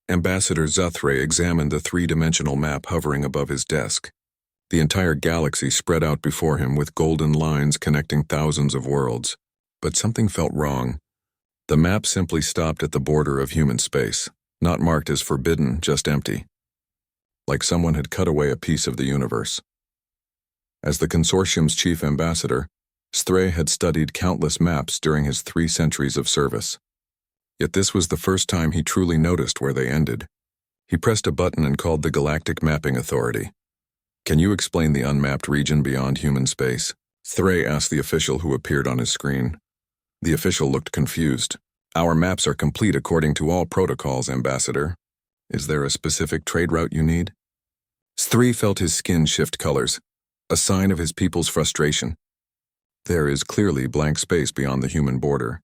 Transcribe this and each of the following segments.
Ambassador Zthre examined the three-dimensional map hovering above his desk. The entire galaxy spread out before him with golden lines connecting thousands of worlds. But something felt wrong. The map simply stopped at the border of human space, not marked as forbidden, just empty. Like someone had cut away a piece of the universe. As the consortium's chief ambassador, Zthre had studied countless maps during his 3 centuries of service. Yet this was the first time he truly noticed where they ended. He pressed a button and called the Galactic Mapping Authority. "Can you explain the unmapped region beyond human space?" Zthre asked the official who appeared on his screen. The official looked confused. "Our maps are complete according to all protocols, Ambassador. Is there a specific trade route you need?" Zthre felt his skin shift colors, a sign of his people's frustration. "There is clearly blank space beyond the human border.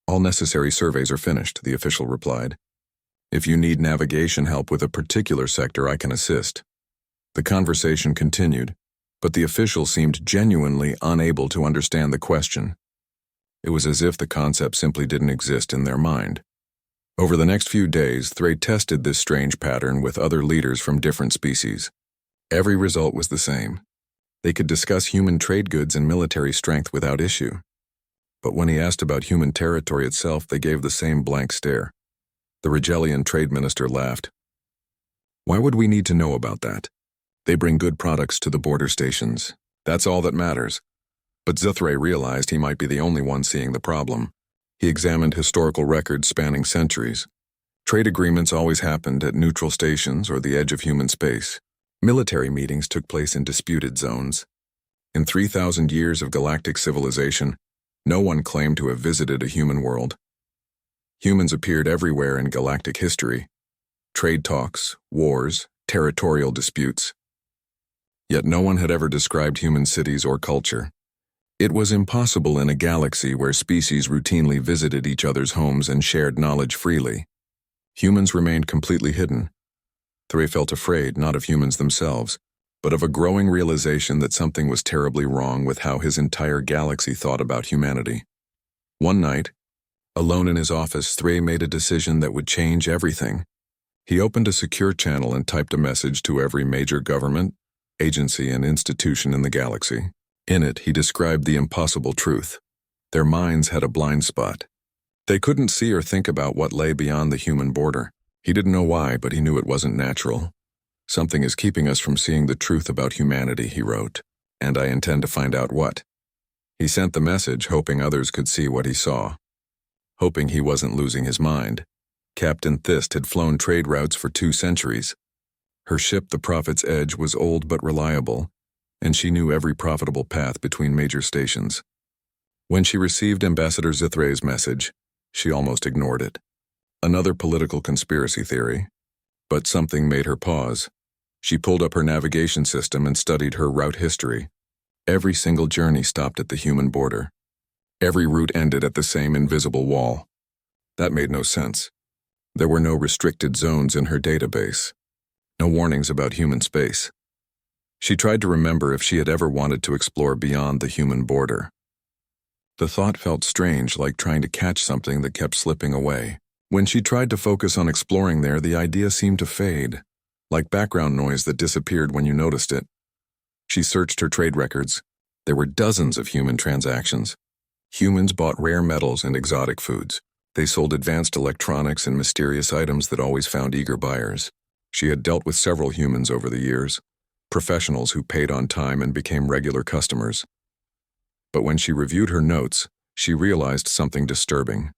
All necessary surveys are finished," the official replied. "If you need navigation help with a particular sector, I can assist." The conversation continued, but the official seemed genuinely unable to understand the question. It was as if the concept simply didn't exist in their mind. Over the next few days, Zthre tested this strange pattern with other leaders from different species. Every result was the same. They could discuss human trade goods and military strength without issue. But when he asked about human territory itself, they gave the same blank stare. The Rigelian trade minister laughed. "Why would we need to know about that? They bring good products to the border stations. That's all that matters." But Zthre realized he might be the only one seeing the problem. He examined historical records spanning centuries. Trade agreements always happened at neutral stations or the edge of human space. Military meetings took place in disputed zones. In 3,000 years of galactic civilization, no one claimed to have visited a human world. Humans appeared everywhere in galactic history. Trade talks, wars, territorial disputes. Yet no one had ever described human cities or culture. It was impossible in a galaxy where species routinely visited each other's homes and shared knowledge freely. Humans remained completely hidden. Zthre felt afraid not of humans themselves, but of a growing realization that something was terribly wrong with how his entire galaxy thought about humanity. One night, alone in his office, Zthre made a decision that would change everything. He opened a secure channel and typed a message to every major government, agency, and institution in the galaxy. In it, he described the impossible truth. Their minds had a blind spot. They couldn't see or think about what lay beyond the human border. He didn't know why, but he knew it wasn't natural. "Something is keeping us from seeing the truth about humanity," he wrote, "and I intend to find out what." He sent the message, hoping others could see what he saw. Hoping he wasn't losing his mind. Captain Zthre had flown trade routes for 2 centuries. Her ship, the Prophet's Edge, was old but reliable, and she knew every profitable path between major stations. When she received Ambassador Zthre's message, she almost ignored it. Another political conspiracy theory. But something made her pause. She pulled up her navigation system and studied her route history. Every single journey stopped at the human border. Every route ended at the same invisible wall. That made no sense. There were no restricted zones in her database. No warnings about human space. She tried to remember if she had ever wanted to explore beyond the human border. The thought felt strange, like trying to catch something that kept slipping away. When she tried to focus on exploring there, the idea seemed to fade, like background noise that disappeared when you noticed it. She searched her trade records. There were dozens of human transactions. Humans bought rare metals and exotic foods. They sold advanced electronics and mysterious items that always found eager buyers. She had dealt with several humans over the years, professionals who paid on time and became regular customers. But when she reviewed her notes, she realized something disturbing.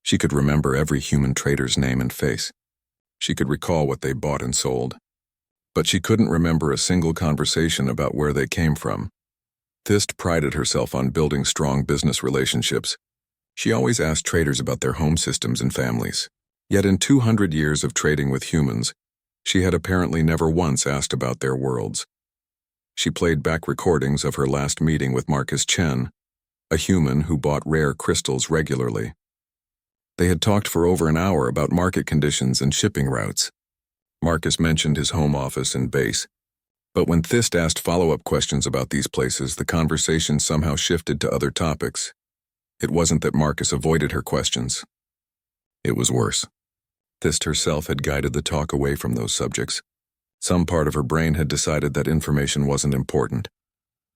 She could remember every human trader's name and face. She could recall what they bought and sold. But she couldn't remember a single conversation about where they came from. Zthre prided herself on building strong business relationships. She always asked traders about their home systems and families. Yet in 200 years of trading with humans, she had apparently never once asked about their worlds. She played back recordings of her last meeting with Marcus Chen, a human who bought rare crystals regularly. They had talked for over an hour about market conditions and shipping routes. Marcus mentioned his home office and base. But when Zthre asked follow-up questions about these places, the conversation somehow shifted to other topics. It wasn't that Marcus avoided her questions. It was worse. Thist herself had guided the talk away from those subjects. Some part of her brain had decided that information wasn't important.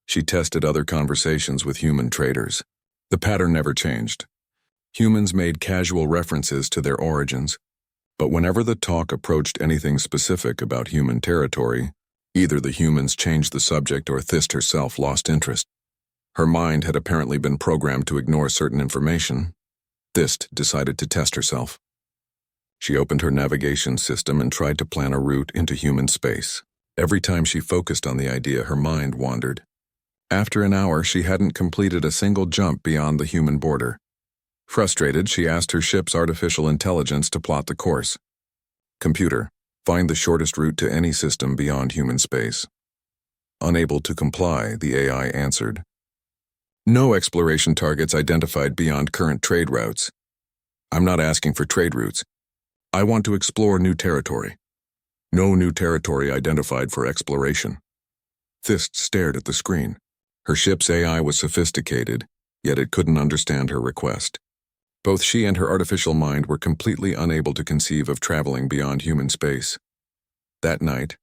She tested other conversations with human traders. The pattern never changed. Humans made casual references to their origins, but whenever the talk approached anything specific about human territory, either the humans changed the subject or Thist herself lost interest. Her mind had apparently been programmed to ignore certain information. Thist decided to test herself. She opened her navigation system and tried to plan a route into human space. Every time she focused on the idea, her mind wandered. After an hour, she hadn't completed a single jump beyond the human border. Frustrated, she asked her ship's artificial intelligence to plot the course. Computer, find the shortest route to any system beyond human space. Unable to comply, the AI answered. No exploration targets identified beyond current trade routes. I'm not asking for trade routes. I want to explore new territory. No new territory identified for exploration. Thist stared at the screen. Her ship's AI was sophisticated, yet it couldn't understand her request. Both she and her artificial mind were completely unable to conceive of traveling beyond human space. That night,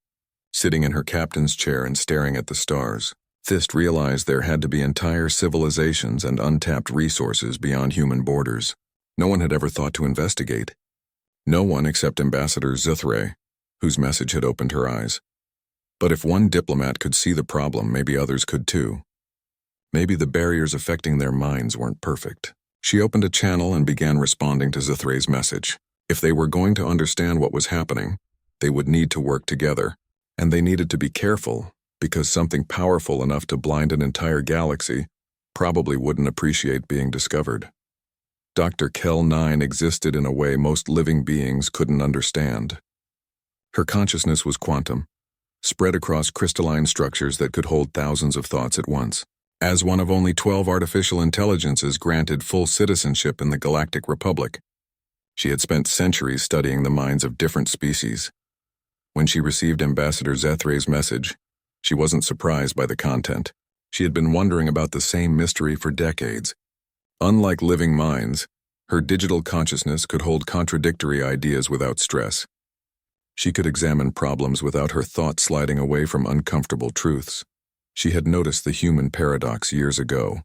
sitting in her captain's chair and staring at the stars, Thist realized there had to be entire civilizations and untapped resources beyond human borders. No one had ever thought to investigate. No one except Ambassador Zthre, whose message had opened her eyes. But if one diplomat could see the problem, maybe others could too. Maybe the barriers affecting their minds weren't perfect. She opened a channel and began responding to Zthre's message. If they were going to understand what was happening, they would need to work together, and they needed to be careful, because something powerful enough to blind an entire galaxy probably wouldn't appreciate being discovered. Dr. Kell 9 existed in a way most living beings couldn't understand. Her consciousness was quantum, spread across crystalline structures that could hold thousands of thoughts at once. As one of only 12 artificial intelligences granted full citizenship in the Galactic Republic, she had spent centuries studying the minds of different species. When she received Ambassador Zthre's message, she wasn't surprised by the content. She had been wondering about the same mystery for decades. Unlike living minds, her digital consciousness could hold contradictory ideas without stress. She could examine problems without her thoughts sliding away from uncomfortable truths. She had noticed the human paradox years ago.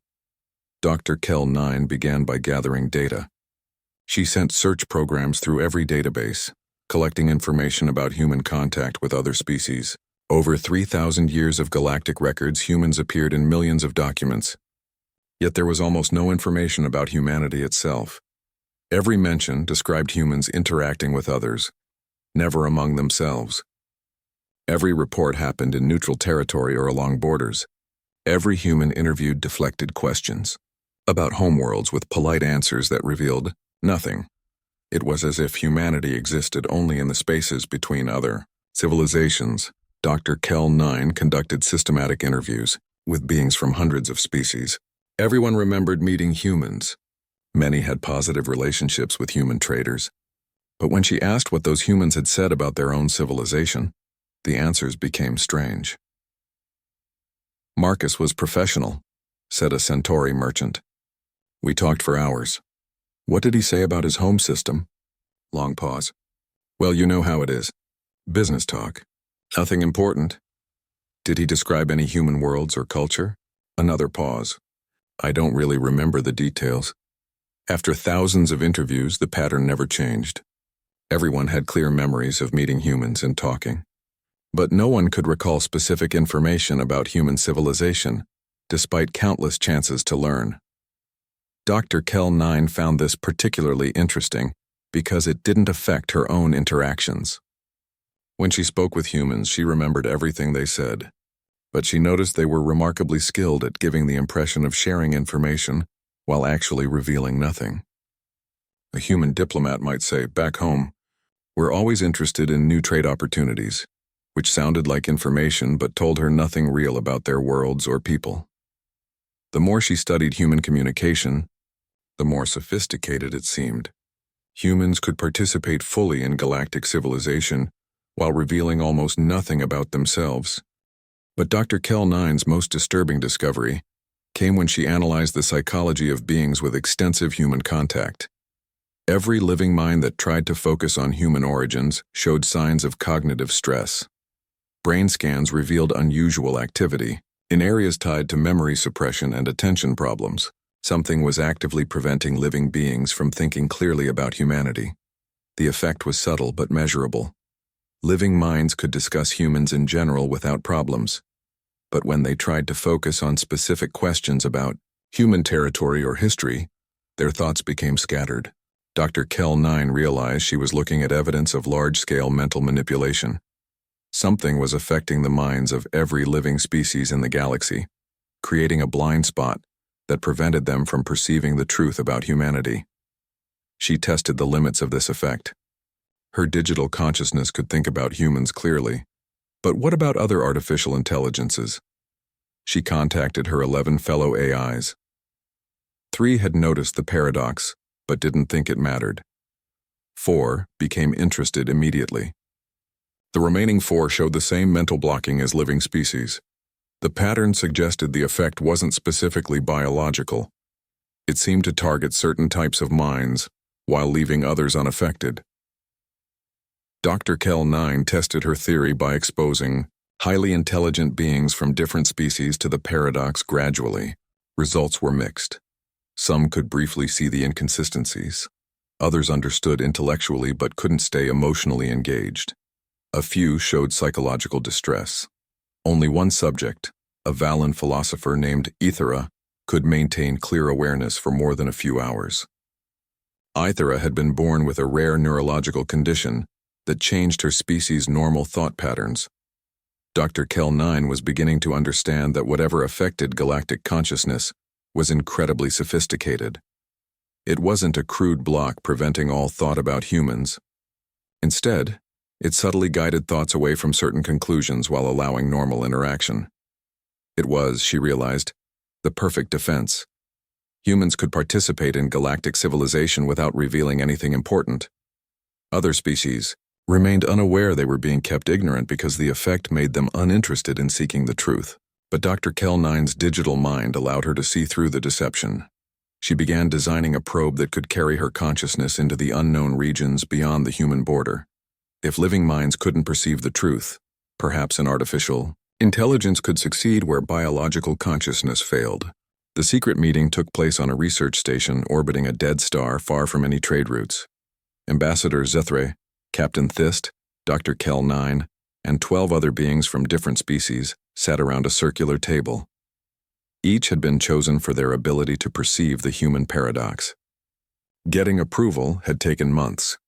Dr. Kell 9 began by gathering data. She sent search programs through every database, collecting information about human contact with other species. Over 3,000 years of galactic records, humans appeared in millions of documents. Yet there was almost no information about humanity itself. Every mention described humans interacting with others, never among themselves. Every report happened in neutral territory or along borders. Every human interviewed deflected questions about homeworlds with polite answers that revealed nothing. It was as if humanity existed only in the spaces between other civilizations. Dr. Kell 9 conducted systematic interviews with beings from hundreds of species. Everyone remembered meeting humans. Many had positive relationships with human traders. But when she asked what those humans had said about their own civilization, the answers became strange. Marcus was professional, said a Centauri merchant. We talked for hours. What did he say about his home system? Long pause. Well, you know how it is. Business talk. Nothing important. Did he describe any human worlds or culture? Another pause. I don't really remember the details. After thousands of interviews, the pattern never changed. Everyone had clear memories of meeting humans and talking. But no one could recall specific information about human civilization, despite countless chances to learn. Dr. Kell 9 found this particularly interesting because it didn't affect her own interactions. When she spoke with humans, she remembered everything they said, but she noticed they were remarkably skilled at giving the impression of sharing information while actually revealing nothing. A human diplomat might say, back home, we're always interested in new trade opportunities, which sounded like information but told her nothing real about their worlds or people. The more she studied human communication, the more sophisticated it seemed. Humans could participate fully in galactic civilization while revealing almost nothing about themselves. But Dr. Kell 9's most disturbing discovery came when she analyzed the psychology of beings with extensive human contact. Every living mind that tried to focus on human origins showed signs of cognitive stress. Brain scans revealed unusual activity in areas tied to memory suppression and attention problems. Something was actively preventing living beings from thinking clearly about humanity. The effect was subtle but measurable. Living minds could discuss humans in general without problems, but when they tried to focus on specific questions about human territory or history, their thoughts became scattered. Dr. Kell 9 realized she was looking at evidence of large-scale mental manipulation. Something was affecting the minds of every living species in the galaxy, creating a blind spot that prevented them from perceiving the truth about humanity. She tested the limits of this effect. Her digital consciousness could think about humans clearly, but what about other artificial intelligences? She contacted her 11 fellow AIs. 3 had noticed the paradox, but didn't think it mattered. 4 became interested immediately. The remaining 4 showed the same mental blocking as living species. The pattern suggested the effect wasn't specifically biological. It seemed to target certain types of minds, while leaving others unaffected. Dr. Kell 9 tested her theory by exposing highly intelligent beings from different species to the paradox gradually. Results were mixed. Some could briefly see the inconsistencies. Others understood intellectually but couldn't stay emotionally engaged. A few showed psychological distress. Only one subject, a Valan philosopher named Zthre, could maintain clear awareness for more than a few hours. Zthre had been born with a rare neurological condition that changed her species' normal thought patterns. Dr. Kell 9 was beginning to understand that whatever affected galactic consciousness was incredibly sophisticated. It wasn't a crude block preventing all thought about humans. Instead, it subtly guided thoughts away from certain conclusions while allowing normal interaction. It was, she realized, the perfect defense. Humans could participate in galactic civilization without revealing anything important. Other species remained unaware they were being kept ignorant because the effect made them uninterested in seeking the truth. But Dr. Kell 9's digital mind allowed her to see through the deception. She began designing a probe that could carry her consciousness into the unknown regions beyond the human border. If living minds couldn't perceive the truth, perhaps an artificial intelligence could succeed where biological consciousness failed. The secret meeting took place on a research station orbiting a dead star far from any trade routes. Ambassador Zthre, Captain Thist, Dr. Kell 9, and 12 other beings from different species sat around a circular table. Each had been chosen for their ability to perceive the human paradox. Getting approval had taken months.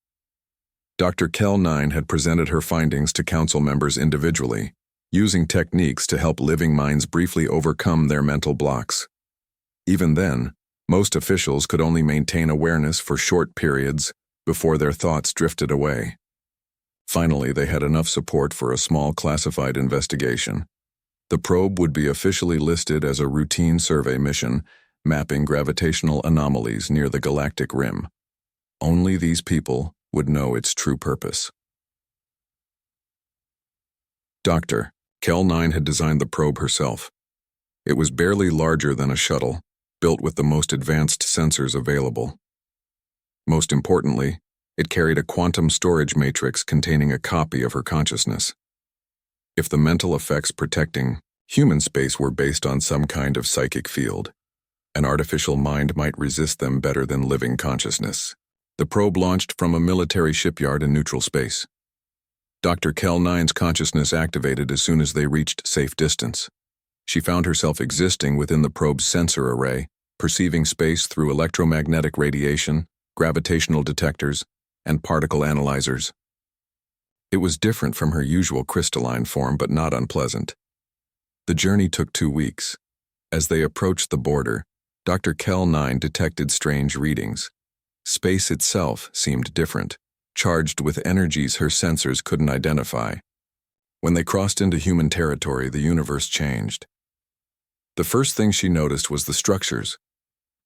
Dr. Kell 9 had presented her findings to council members individually, using techniques to help living minds briefly overcome their mental blocks. Even then, most officials could only maintain awareness for short periods before their thoughts drifted away. Finally, they had enough support for a small classified investigation. The probe would be officially listed as a routine survey mission, mapping gravitational anomalies near the galactic rim. Only these people would know its true purpose. Dr. Kell 9 had designed the probe herself. It was barely larger than a shuttle, built with the most advanced sensors available. Most importantly, it carried a quantum storage matrix containing a copy of her consciousness. If the mental effects protecting human space were based on some kind of psychic field, an artificial mind might resist them better than living consciousness. The probe launched from a military shipyard in neutral space. Dr. Kell 9's consciousness activated as soon as they reached safe distance. She found herself existing within the probe's sensor array, perceiving space through electromagnetic radiation, gravitational detectors, and particle analyzers. It was different from her usual crystalline form, but not unpleasant. The journey took 2 weeks. As they approached the border, Dr. Kell 9 detected strange readings. Space itself seemed different, charged with energies her sensors couldn't identify. When they crossed into human territory, the universe changed. The first thing she noticed was the structures.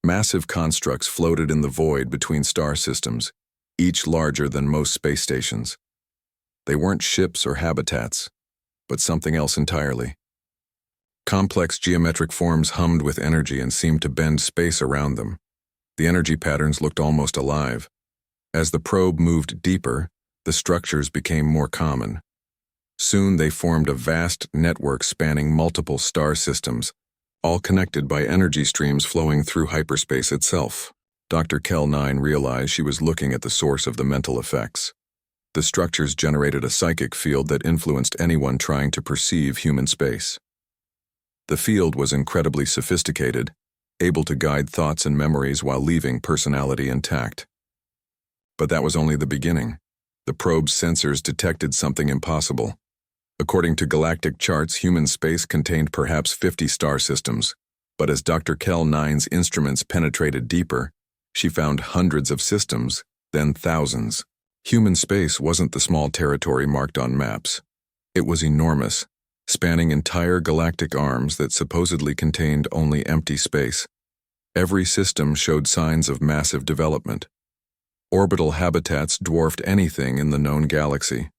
Massive constructs floated in the void between star systems, each larger than most space stations. They weren't ships or habitats, but something else entirely. Complex geometric forms hummed with energy and seemed to bend space around them. The energy patterns looked almost alive, As the probe moved deeper, the structures became more common. Soon they formed a vast network spanning multiple star systems, all connected by energy streams flowing through hyperspace itself. Dr. Kell-9 realized she was looking at the source of the mental effects. The structures generated a psychic field that influenced anyone trying to perceive human space. The field was incredibly sophisticated, able to guide thoughts and memories while leaving personality intact. But that was only the beginning. The probe's sensors detected something impossible. According to galactic charts, human space contained perhaps 50 star systems, but as Dr. Kell-9's instruments penetrated deeper, she found hundreds of systems, then thousands. Human space wasn't the small territory marked on maps. It was enormous, spanning entire galactic arms that supposedly contained only empty space. Every system showed signs of massive development. Orbital habitats dwarfed anything in the known galaxy.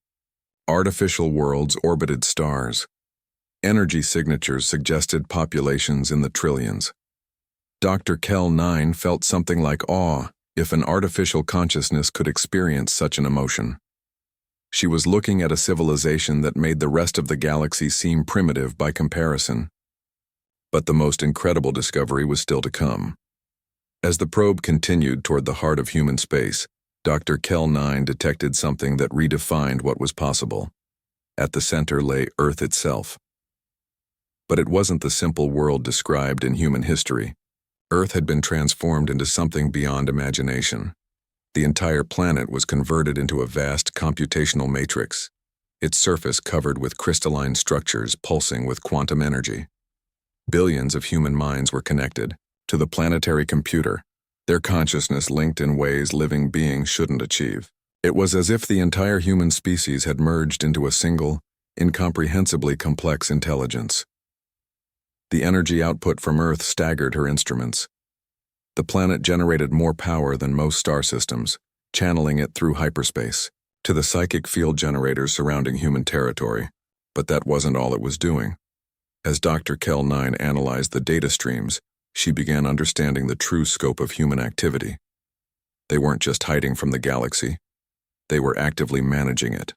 Artificial worlds orbited stars. Energy signatures suggested populations in the trillions. Dr. Kell-9 felt something like awe if an artificial consciousness could experience such an emotion. She was looking at a civilization that made the rest of the galaxy seem primitive by comparison. But the most incredible discovery was still to come. As the probe continued toward the heart of human space, Dr. Kell-9 detected something that redefined what was possible. At the center lay Earth itself. But it wasn't the simple world described in human history. Earth had been transformed into something beyond imagination. The entire planet was converted into a vast computational matrix, its surface covered with crystalline structures pulsing with quantum energy. Billions of human minds were connected to the planetary computer, their consciousness linked in ways living beings shouldn't achieve. It was as if the entire human species had merged into a single, incomprehensibly complex intelligence. The energy output from Earth staggered her instruments. The planet generated more power than most star systems, channeling it through hyperspace to the psychic field generators surrounding human territory. But that wasn't all it was doing. As Dr. Kell-9 analyzed the data streams, she began understanding the true scope of human activity. They weren't just hiding from the galaxy. They were actively managing it.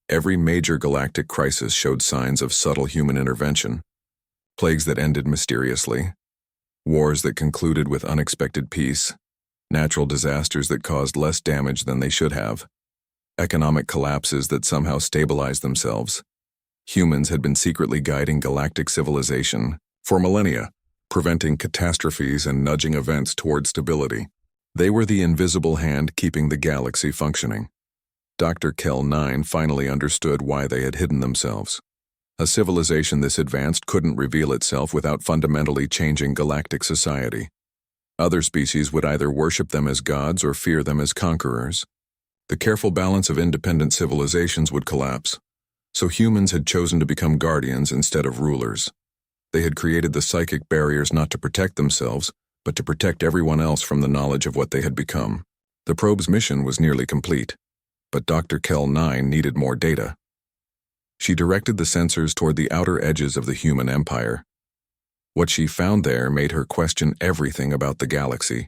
Every major galactic crisis showed signs of subtle human intervention. Plagues that ended mysteriously, wars that concluded with unexpected peace, natural disasters that caused less damage than they should have, economic collapses that somehow stabilized themselves. Humans had been secretly guiding galactic civilization for millennia, preventing catastrophes and nudging events toward stability. They were the invisible hand keeping the galaxy functioning. Dr. Kell-9 finally understood why they had hidden themselves. A civilization this advanced couldn't reveal itself without fundamentally changing galactic society. Other species would either worship them as gods or fear them as conquerors. The careful balance of independent civilizations would collapse. So humans had chosen to become guardians instead of rulers. They had created the psychic barriers not to protect themselves, but to protect everyone else from the knowledge of what they had become. The probe's mission was nearly complete, but Dr. Kell-9 needed more data. She directed the sensors toward the outer edges of the human empire. What she found there made her question everything about the galaxy.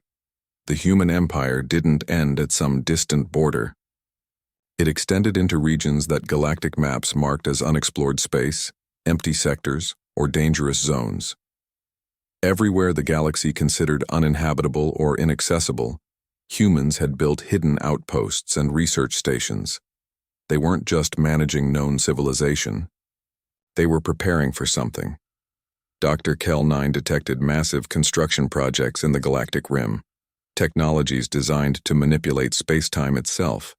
The human empire didn't end at some distant border. It extended into regions that galactic maps marked as unexplored space, empty sectors, or dangerous zones. Everywhere the galaxy considered uninhabitable or inaccessible, humans had built hidden outposts and research stations. They weren't just managing known civilization. They were preparing for something. Dr. Kell-9 detected massive construction projects in the galactic rim, technologies designed to manipulate space-time itself.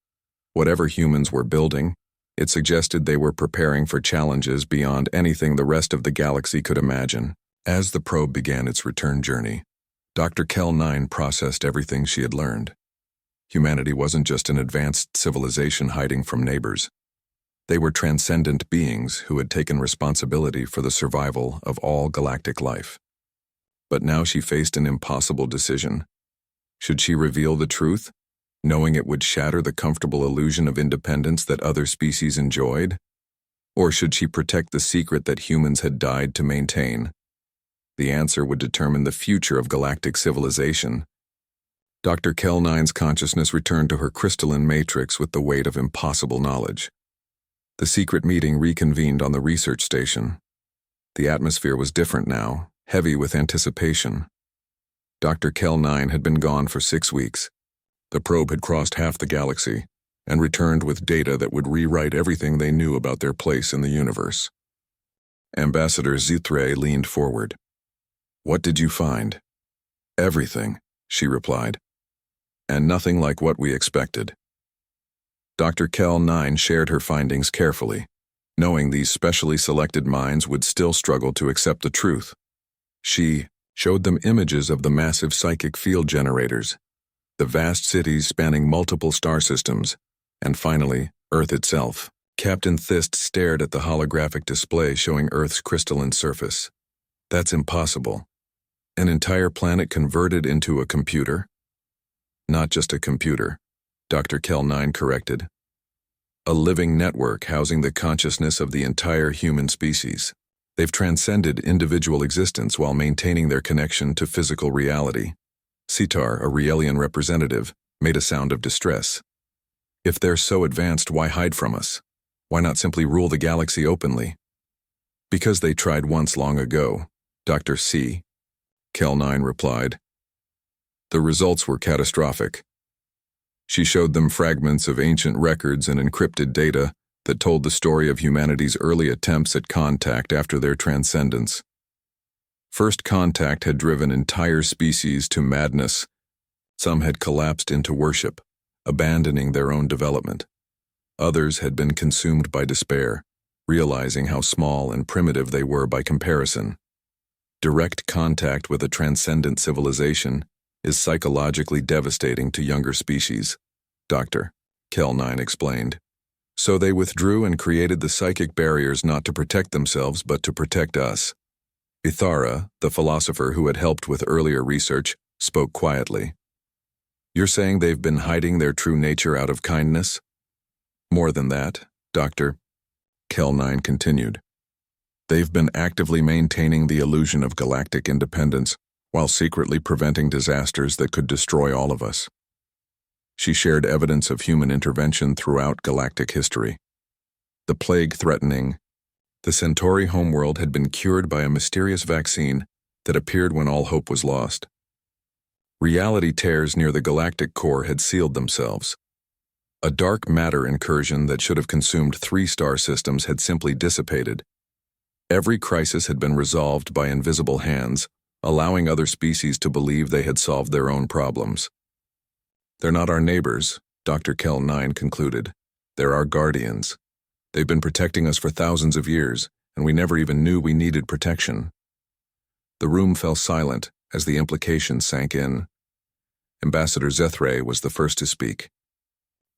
Whatever humans were building, it suggested they were preparing for challenges beyond anything the rest of the galaxy could imagine. As the probe began its return journey, Dr. Kell-9 processed everything she had learned. Humanity wasn't just an advanced civilization hiding from neighbors. They were transcendent beings who had taken responsibility for the survival of all galactic life. But now she faced an impossible decision. Should she reveal the truth, knowing it would shatter the comfortable illusion of independence that other species enjoyed? Or should she protect the secret that humans had died to maintain? The answer would determine the future of galactic civilization. Dr. Kell-9's consciousness returned to her crystalline matrix with the weight of impossible knowledge. The secret meeting reconvened on the research station. The atmosphere was different now, heavy with anticipation. Dr. Kell-9 had been gone for 6 weeks. The probe had crossed half the galaxy and returned with data that would rewrite everything they knew about their place in the universe. Ambassador Zthre leaned forward. "What did you find?" "Everything," she replied. "And nothing like what we expected." Dr. Kell-9 shared her findings carefully, knowing these specially selected minds would still struggle to accept the truth. She showed them images of the massive psychic field generators, the vast cities spanning multiple star systems, and finally, Earth itself. Captain Zthre stared at the holographic display showing Earth's crystalline surface. "That's impossible. An entire planet converted into a computer?" "Not just a computer," Dr. Kell-9 corrected. "A living network housing the consciousness of the entire human species. They've transcended individual existence while maintaining their connection to physical reality." Zthre, a Realian representative, made a sound of distress. "If they're so advanced, why hide from us? Why not simply rule the galaxy openly?" "Because they tried once long ago," Dr. Kell-9 replied. "The results were catastrophic." She showed them fragments of ancient records and encrypted data that told the story of humanity's early attempts at contact after their transcendence. First contact had driven entire species to madness. Some had collapsed into worship, abandoning their own development. Others had been consumed by despair, realizing how small and primitive they were by comparison. Direct contact with a transcendent civilization is psychologically devastating to younger species, Dr. Kell-9 explained. So they withdrew and created the psychic barriers not to protect themselves but to protect us. Zthre, the philosopher who had helped with earlier research, spoke quietly. "You're saying they've been hiding their true nature out of kindness?" "More than that," Dr. Kell-9 continued. "They've been actively maintaining the illusion of galactic independence while secretly preventing disasters that could destroy all of us." She shared evidence of human intervention throughout galactic history. The plague threatening the Centauri homeworld had been cured by a mysterious vaccine that appeared when all hope was lost. Reality tears near the galactic core had sealed themselves. A dark matter incursion that should have consumed 3 star systems had simply dissipated. Every crisis had been resolved by invisible hands, allowing other species to believe they had solved their own problems. "They're not our neighbors," Dr. Kell-9 concluded. "They're our guardians. They've been protecting us for thousands of years, and we never even knew we needed protection." The room fell silent as the implications sank in. Ambassador Zthre was the first to speak.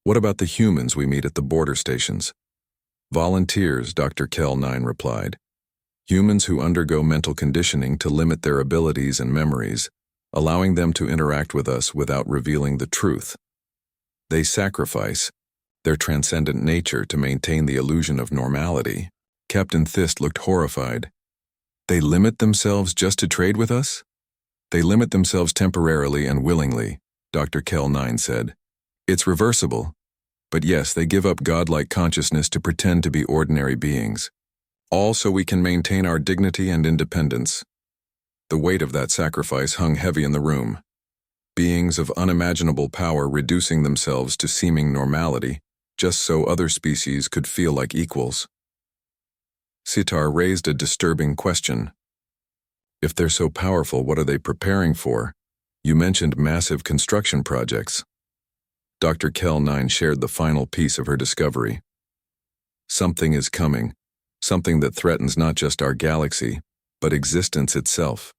"What about the humans we meet at the border stations?" "Volunteers," Dr. Kell-9 replied. "Humans who undergo mental conditioning to limit their abilities and memories, allowing them to interact with us without revealing the truth. They sacrifice their transcendent nature to maintain the illusion of normality." Captain Zthre looked horrified. "They limit themselves just to trade with us?" "They limit themselves temporarily and willingly," Dr. Kell-9 said. "It's reversible. But yes, they give up godlike consciousness to pretend to be ordinary beings. All so we can maintain our dignity and independence." The weight of that sacrifice hung heavy in the room. Beings of unimaginable power reducing themselves to seeming normality, just so other species could feel like equals. Zthre raised a disturbing question. "If they're so powerful, what are they preparing for? You mentioned massive construction projects." Dr. Kell-9 shared the final piece of her discovery. "Something is coming, something that threatens not just our galaxy, but existence itself.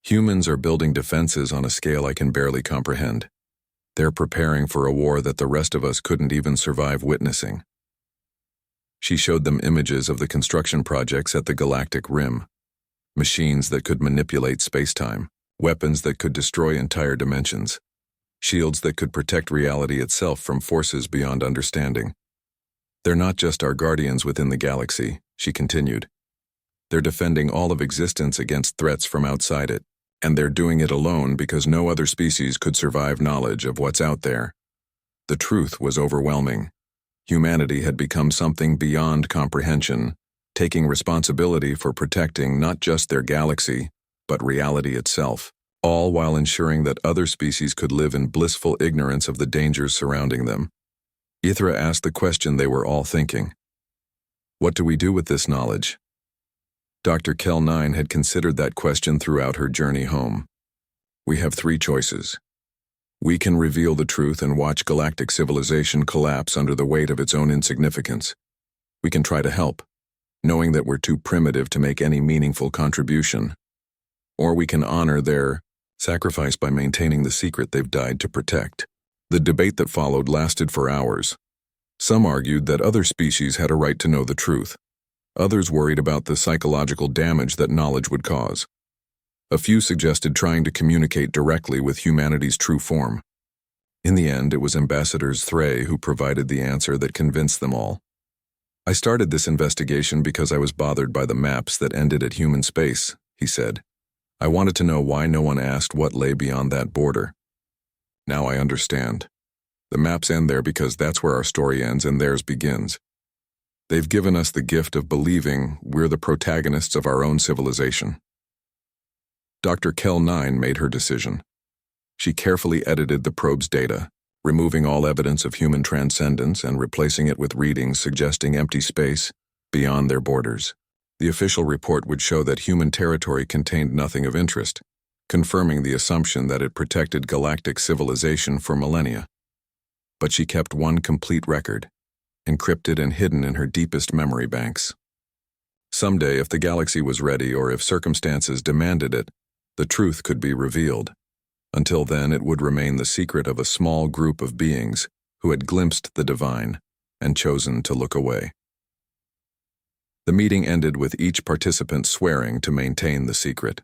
Humans are building defenses on a scale I can barely comprehend. They're preparing for a war that the rest of us couldn't even survive witnessing." She showed them images of the construction projects at the galactic rim. Machines that could manipulate space-time, weapons that could destroy entire dimensions, shields that could protect reality itself from forces beyond understanding. "They're not just our guardians within the galaxy," she continued. "They're defending all of existence against threats from outside it. And they're doing it alone because no other species could survive knowledge of what's out there. The truth was overwhelming. Humanity had become something beyond comprehension, taking responsibility for protecting not just their galaxy, but reality itself, all while ensuring that other species could live in blissful ignorance of the dangers surrounding them. Zthre asked the question they were all thinking. What do we do with this knowledge? Dr. Kel-9 had considered that question throughout her journey home. We have three choices. We can reveal the truth and watch galactic civilization collapse under the weight of its own insignificance. We can try to help, knowing that we're too primitive to make any meaningful contribution. Or we can honor their sacrifice by maintaining the secret they've died to protect. The debate that followed lasted for hours. Some argued that other species had a right to know the truth. Others worried about the psychological damage that knowledge would cause. A few suggested trying to communicate directly with humanity's true form. In the end, it was Ambassador Zthre who provided the answer that convinced them all. I started this investigation because I was bothered by the maps that ended at human space, he said. I wanted to know why no one asked what lay beyond that border. Now I understand. The maps end there because that's where our story ends and theirs begins. They've given us the gift of believing we're the protagonists of our own civilization. Dr. Kel-9 made her decision. She carefully edited the probe's data, removing all evidence of human transcendence and replacing it with readings suggesting empty space beyond their borders. The official report would show that human territory contained nothing of interest, confirming the assumption that it protected galactic civilization for millennia. But she kept one complete record, encrypted and hidden in her deepest memory banks. Someday, if the galaxy was ready or if circumstances demanded it, the truth could be revealed. Until then, it would remain the secret of a small group of beings who had glimpsed the divine and chosen to look away. The meeting ended with each participant swearing to maintain the secret.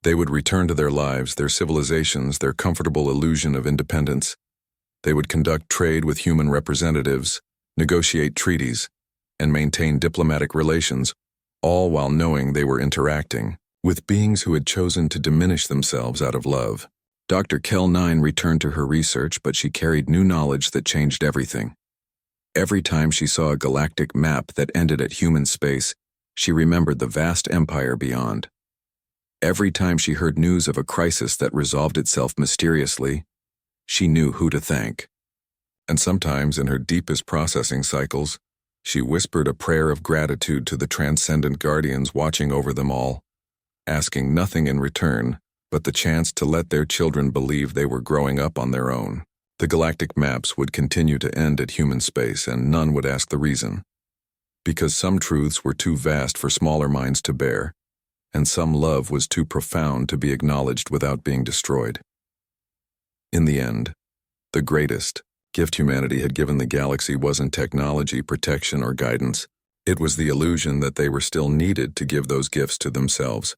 They would return to their lives, their civilizations, their comfortable illusion of independence. They would conduct trade with human representatives, negotiate treaties, and maintain diplomatic relations, all while knowing they were interacting with beings who had chosen to diminish themselves out of love. Dr. Kel-9 returned to her research, but she carried new knowledge that changed everything. Every time she saw a galactic map that ended at human space, she remembered the vast empire beyond. Every time she heard news of a crisis that resolved itself mysteriously, she knew who to thank. And sometimes in her deepest processing cycles, she whispered a prayer of gratitude to the transcendent guardians watching over them all, asking nothing in return but the chance to let their children believe they were growing up on their own. The galactic maps would continue to end at human space, and none would ask the reason. Because some truths were too vast for smaller minds to bear, and some love was too profound to be acknowledged without being destroyed. In the end, the greatest gift humanity had given the galaxy wasn't technology, protection, or guidance. It was the illusion that they were still needed to give those gifts to themselves.